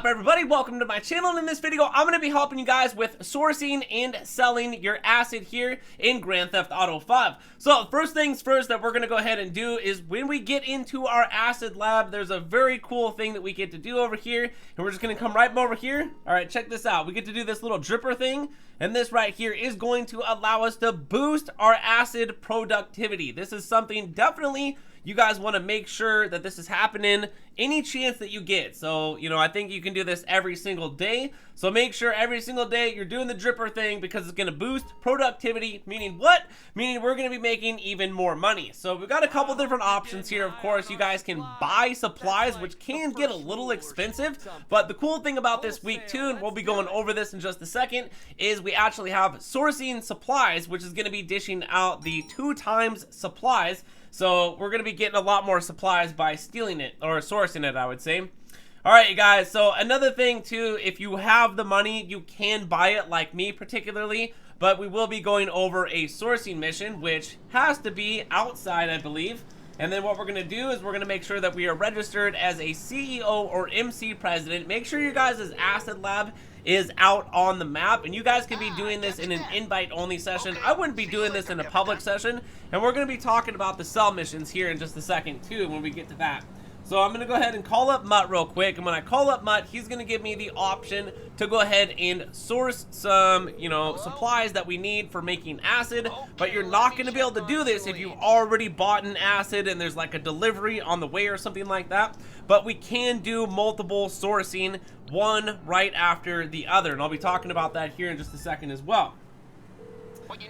up, everybody? Welcome to my channel, and in this video I'm going to be helping you guys with sourcing and selling your acid here in Grand Theft Auto 5. So first things first that we're going to go ahead and do is when we get into our acid lab, there's a very cool thing that we get to do over here, and we're just going to come right over here. Alright, check this out. We get to do this little dripper thing, and this right here is going to allow us to boost our acid productivity. This is something definitely you guys want to make sure that this is happening any chance that you get. So, you know, I think you can do this every single day. So make sure every single day you're doing the dripper thing because it's going to boost productivity. Meaning what? Meaning we're going to be making even more money. So we've got a couple different options here. Of course, you guys can buy supplies, which can get a little expensive. But the cool thing about this week too, and we'll be going over this in just a second, is we actually have sourcing supplies, which is going to be dishing out the 2 times supplies. So we're going to be getting a lot more supplies by stealing it, or sourcing it, I would say. Alright, you guys, so another thing too, if you have the money, you can buy it, like me particularly, but we will be going over a sourcing mission, which has to be outside, I believe. And then what we're going to do is we're going to make sure that we are registered as a CEO or MC president. Make sure your guys' acid lab is out on the map, and you guys can be doing this in an invite only session. I wouldn't be doing this in a public session, and we're going to be talking about the cell missions here in just a second too when we get to that. So I'm going to go ahead and call up Mutt real quick, and when I call up Mutt, he's going to give me the option to go ahead and source some, you know, supplies that we need for making acid. But you're not going to be able to do this if you've already bought an acid and there's like a delivery on the way or something like that. But we can do multiple sourcing, one right after the other, and I'll be talking about that here in just a second as well.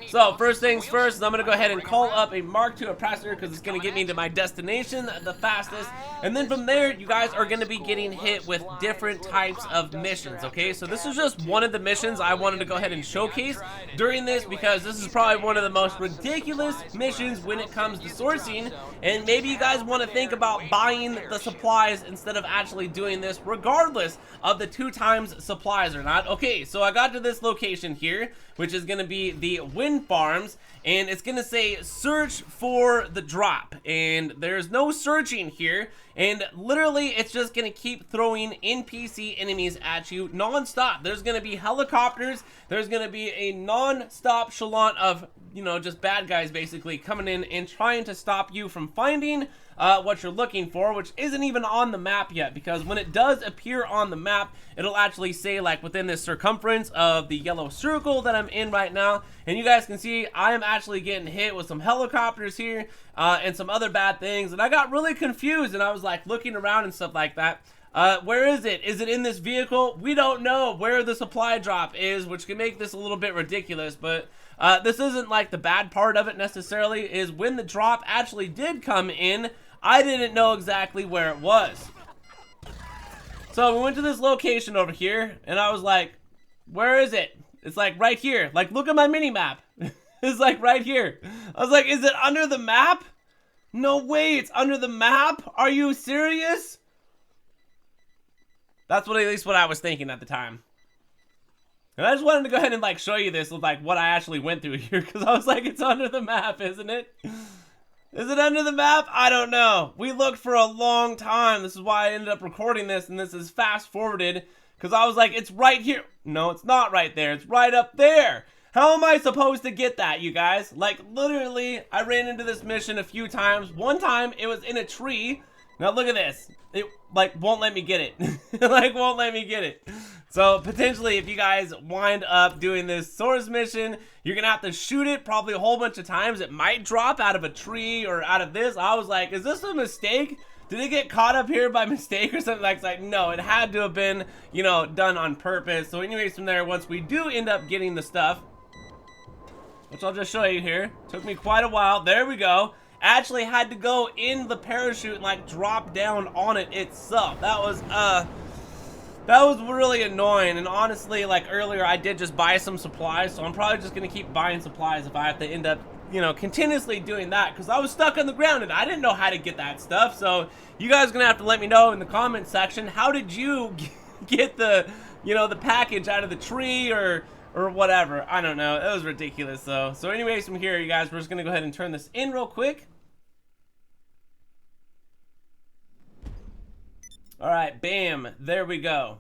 So first things first, I'm going to go ahead and call up a Mark II oppressor because it's going to get me to my destination the fastest. And then from there, you guys are going to be getting hit with different types of missions, okay? So this is just one of the missions I wanted to go ahead and showcase during this because this is probably one of the most ridiculous missions when it comes to sourcing. And maybe you guys want to think about buying the supplies instead of actually doing this regardless of the 2 times supplies or not. Okay, so I got to this location here, which is going to be the wind farms, and it's going to say search for the drop, and there's no searching here, and literally it's just going to keep throwing NPC enemies at you non-stop. There's going to be helicopters, there's going to be a non-stop echelon of, you know, just bad guys basically coming in and trying to stop you from finding what you're looking for, which isn't even on the map yet, because when it does appear on the map, it'll actually say like within this circumference of the yellow circle that I'm in right now. And you guys can see I am actually getting hit with some helicopters here and some other bad things, and I got really confused and I was like looking around and stuff like that. Where is it? Is it in this vehicle? We don't know where the supply drop is, which can make this a little bit ridiculous, but this isn't like the bad part of it necessarily. Is when the drop actually did come in, I didn't know exactly where it was. So we went to this location over here, and I was like, where is it? It's like right here. Like, look at my mini map. It's like right here. I was like, is it under the map? No way, it's under the map? Are you serious? That's what, at least what I was thinking at the time. And I just wanted to go ahead and like show you this with like what I actually went through here, because I was like, it's under the map, isn't it? Is it under the map? I don't know. We looked for a long time. This is why I ended up recording this, and this is fast forwarded because I was like, it's right here. No, it's not right there. It's right up there. How am I supposed to get that, you guys? Like, literally, I ran into this mission a few times. One time, it was in a tree. Now, look at this. It, like, won't let me get it. Like, won't let me get it. So, potentially, if you guys wind up doing this source mission, you're going to have to shoot it probably a whole bunch of times. It might drop out of a tree or out of this. I was like, is this a mistake? Did it get caught up here by mistake or something? Like, no, it had to have been, you know, done on purpose. So, anyways, from there, once we do end up getting the stuff, which I'll just show you here. Took me quite a while. There we go. Actually had to go in the parachute and like drop down on it itself. That was really annoying. And honestly, like earlier, I did just buy some supplies, so I'm probably just gonna keep buying supplies if I have to end up, you know, continuously doing that, because I was stuck on the ground and I didn't know how to get that stuff. So you guys are gonna have to let me know in the comment section, how did you get the, you know, the package out of the tree or whatever. I don't know. It was ridiculous though. So anyways, from here, you guys, we're just gonna go ahead and turn this in real quick. All right, bam, there we go.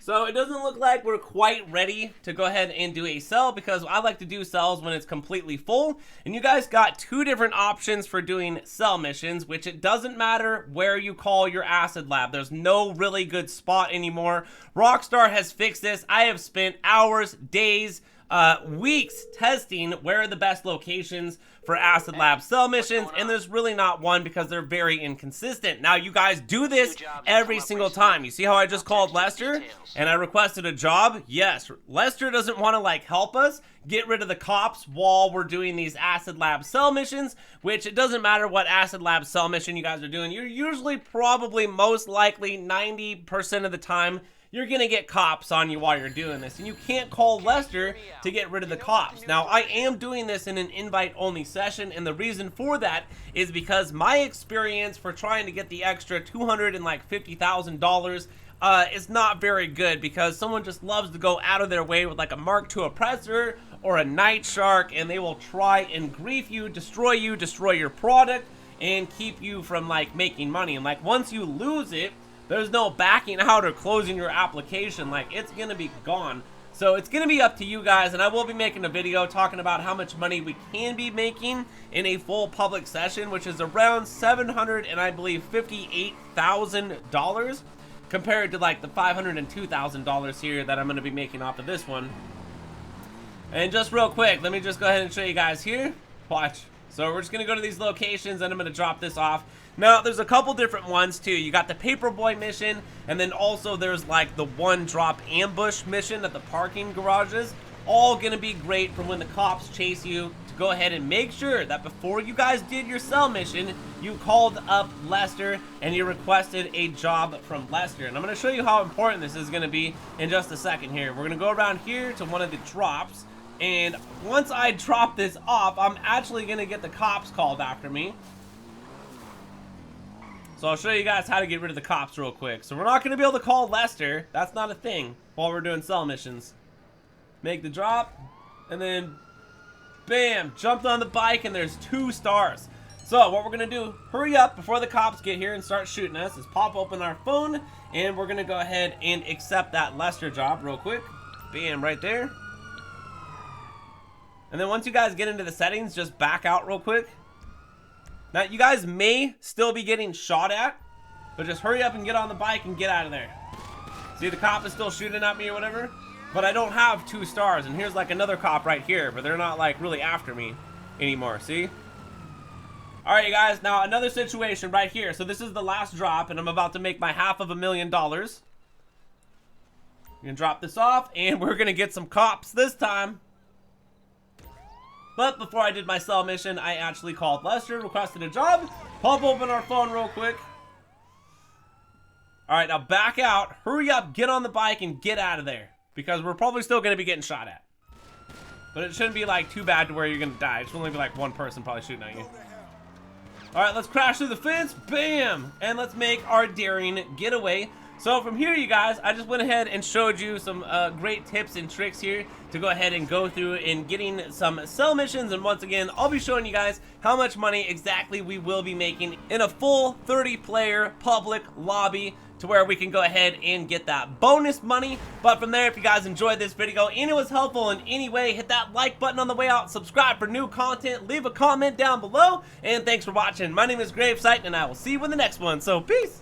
So it doesn't look like we're quite ready to go ahead and do a cell, because I like to do cells when it's completely full. And you guys got two different options for doing cell missions, which it doesn't matter where you call your acid lab. There's no really good spot anymore. Rockstar has fixed this. I have spent hours, days, weeks testing where are the best locations for acid lab cell missions, and there's really not one because they're very inconsistent. Now you guys do this every single time. You see how I just called Lester and I requested a job? Yes, Lester doesn't want to like help us get rid of the cops while we're doing these acid lab cell missions, which it doesn't matter what acid lab cell mission you guys are doing. You're usually probably most likely 90% of the time you're gonna get cops on you while you're doing this, and you can't call Lester to get rid of the cops. Now, I am doing this in an invite-only session, and the reason for that is because my experience for trying to get the extra $250,000 is not very good, because someone just loves to go out of their way with like a Mark II oppressor or a Night Shark, and they will try and grief you, destroy your product, and keep you from like making money. And like once you lose it, there's no backing out or closing your application. Like, it's gonna be gone. So it's gonna be up to you guys, and I will be making a video talking about how much money we can be making in a full public session, which is around $700 and I believe $58,000 compared to like the $502,000 here that I'm gonna be making off of this one. And just real quick, let me just go ahead and show you guys here. Watch. So we're just gonna go to these locations and I'm gonna drop this off. Now, there's a couple different ones too. You got the Paperboy mission, and then also there's like the one drop ambush mission at the parking garages. All gonna be great for when the cops chase you, to go ahead and make sure that before you guys did your cell mission, you called up Lester and you requested a job from Lester. And I'm gonna show you how important this is gonna be in just a second here. We're gonna go around here to one of the drops, and once I drop this off, I'm actually gonna get the cops called after me. So I'll show you guys how to get rid of the cops real quick. So we're not going to be able to call Lester. That's not a thing while we're doing cell missions. Make the drop. And then, bam, jumped on the bike and there's 2 stars. So what we're going to do, hurry up before the cops get here and start shooting us, is pop open our phone. And we're going to go ahead and accept that Lester job real quick. Bam, right there. And then once you guys get into the settings, just back out real quick. Now, you guys may still be getting shot at, but just hurry up and get on the bike and get out of there. See, the cop is still shooting at me or whatever, but I don't have 2 stars, and here's like another cop right here, but they're not like really after me anymore, see? Alright, you guys, now another situation right here. So this is the last drop, and I'm about to make my $500,000. I'm gonna drop this off, and we're gonna get some cops this time. But before I did my cell mission, I actually called Lester, requested a job. Pop open our phone real quick. Alright, now back out. Hurry up, get on the bike, and get out of there. Because we're probably still going to be getting shot at. But it shouldn't be like too bad to where you're going to die. It should only be like one person probably shooting at you. Alright, let's crash through the fence. Bam! And let's make our daring getaway. So from here, you guys, I just went ahead and showed you some great tips and tricks here to go ahead and go through and getting some cell missions. And once again, I'll be showing you guys how much money exactly we will be making in a full 30-player public lobby, to where we can go ahead and get that bonus money. But from there, if you guys enjoyed this video and it was helpful in any way, hit that like button on the way out, subscribe for new content, leave a comment down below, and thanks for watching. My name is GRAVESIGHT, and I will see you in the next one. So peace!